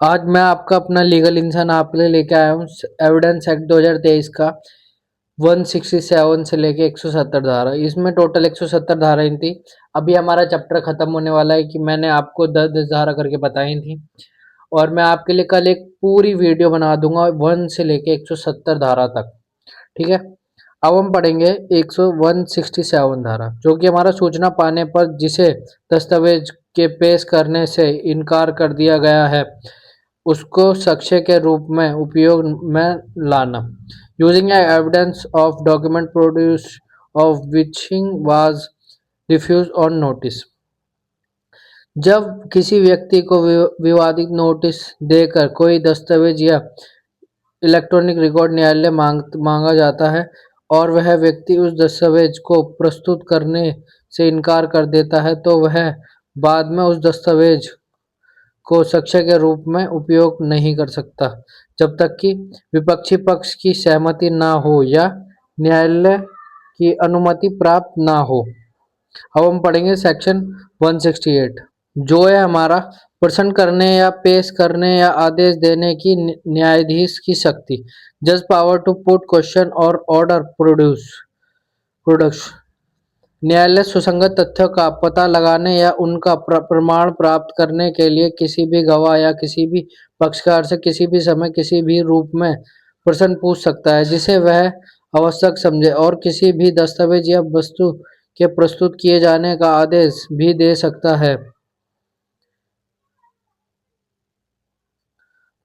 आज मैं आपका अपना लीगल इंसान आपके लिए लेके आया हूँ एविडेंस एक्ट 2023 का 167 से लेके 170 धारा। इसमें टोटल 170 धाराएं थी। अभी हमारा चैप्टर खत्म होने वाला है कि मैंने आपको 10-10 धारा करके बताई थी और मैं आपके लिए कल एक पूरी वीडियो बना दूंगा 1 से लेके 170 धारा तक। ठीक है। अब हम पढ़ेंगे 167 धारा, जो कि हमारा सूचना पाने पर जिसे दस्तावेज के पेश करने से इनकार कर दिया गया है उसको साक्ष्य के रूप में उपयोग में लाना। Using evidence of document produce of witching was refuse on notice. जब किसी व्यक्ति को विवादित नोटिस देकर कोई दस्तावेज या इलेक्ट्रॉनिक रिकॉर्ड न्यायालय मांगा जाता है और वह व्यक्ति उस दस्तावेज को प्रस्तुत करने से इनकार कर देता है, तो वह बाद में उस दस्तावेज को साक्ष्य के रूप में उपयोग नहीं कर सकता जब तक कि विपक्षी पक्ष की सहमति ना हो या न्यायालय की अनुमति प्राप्त ना हो। अब हम पढ़ेंगे सेक्शन 168, जो है हमारा प्रश्न करने या पेश करने या आदेश देने की न्यायाधीश की शक्ति। जज पावर टू पुट क्वेश्चन और ऑर्डर प्रोडक्शन। न्यायालय सुसंगत तथ्यों का पता लगाने या उनका प्रमाण प्राप्त करने के लिए किसी भी गवाह या किसी भी पक्षकार से किसी भी समय किसी भी रूप में प्रश्न पूछ सकता है जिसे वह आवश्यक समझे, और किसी भी दस्तावेज या वस्तु के प्रस्तुत किए जाने का आदेश भी दे सकता है।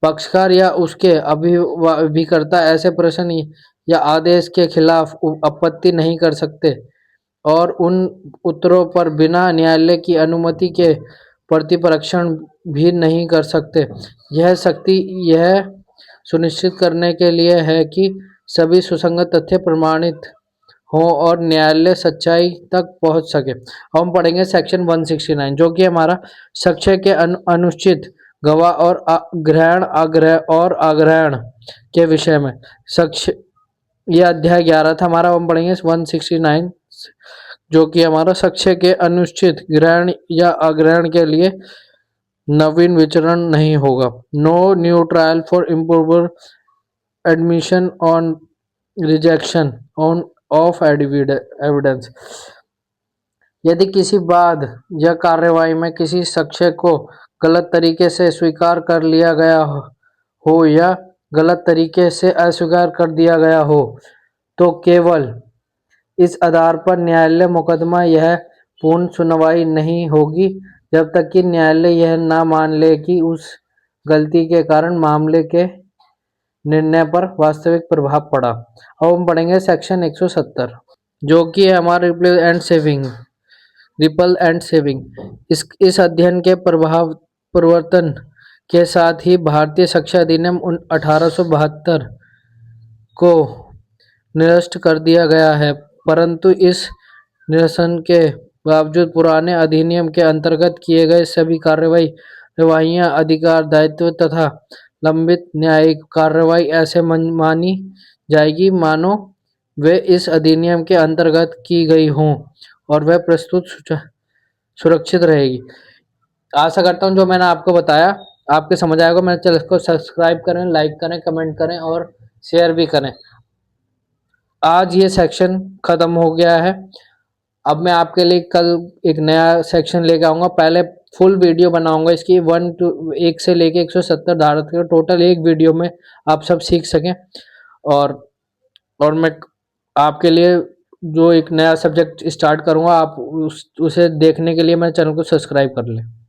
पक्षकार या उसके अभिकर्ता ऐसे प्रश्न या आदेश के खिलाफ आपत्ति नहीं कर सकते और उन उत्तरों पर बिना न्यायालय की अनुमति के प्रतिपरीक्षण भी नहीं कर सकते। यह शक्ति यह सुनिश्चित करने के लिए है कि सभी सुसंगत तथ्य प्रमाणित हों और न्यायालय सच्चाई तक पहुंच सके। हम पढ़ेंगे सेक्शन 169, जो कि हमारा साक्ष्य के अनुचित गवाह और ग्रहण आग्रह और आग्रहण के विषय में। साक्ष्य यह अध्याय 11 था हमारा। हम पढ़ेंगे 169, जो कि हमारा साक्ष्य के अनुचित ग्रहण या अग्रहण के लिए नवीन विचरण नहीं होगा। No new trial for improper admission on rejection on of evidence. यदि किसी बाद या कार्यवाही में किसी साक्ष्य को गलत तरीके से स्वीकार कर लिया गया हो या गलत तरीके से अस्वीकार कर दिया गया हो, तो केवल इस आधार पर न्यायालय मुकदमा यह पूर्ण सुनवाई नहीं होगी जब तक कि न्यायालय यह ना मान ले कि उस गलती के कारण मामले के निर्णय पर वास्तविक प्रभाव पड़ा। अब हम पढ़ेंगे सेक्शन 170, जो कि है हमारा रिपल एंड सेविंग। इस अध्ययन के प्रवर्तन के साथ ही भारतीय शिक्षा अधिनियम 1872 को निरस्त कर दिया गया है, परंतु इस निरसन के बावजूद पुराने अधिनियम के अंतर्गत किए गए सभी कार्यवाहियां, अधिकार, दायित्व तथा लंबित न्यायिक कार्रवाई ऐसे मानी जाएगी मानो वे इस अधिनियम के अंतर्गत की गई हों और वह प्रस्तुत सुरक्षित रहेगी। आशा करता हूँ जो मैंने आपको बताया आपके समझ आएगा। मेरे चैनल को सब्सक्राइब करें, लाइक करें, कमेंट करें और शेयर भी करें। आज ये सेक्शन खत्म हो गया है। अब मैं आपके लिए कल एक नया सेक्शन लेके आऊँगा। पहले फुल वीडियो बनाऊंगा इसकी 1 से लेके 170 धारा तक, टोटल एक वीडियो में आप सब सीख सकें। और मैं आपके लिए जो एक नया सब्जेक्ट स्टार्ट करूँगा, आप उसे देखने के लिए मेरे चैनल को सब्सक्राइब कर लें।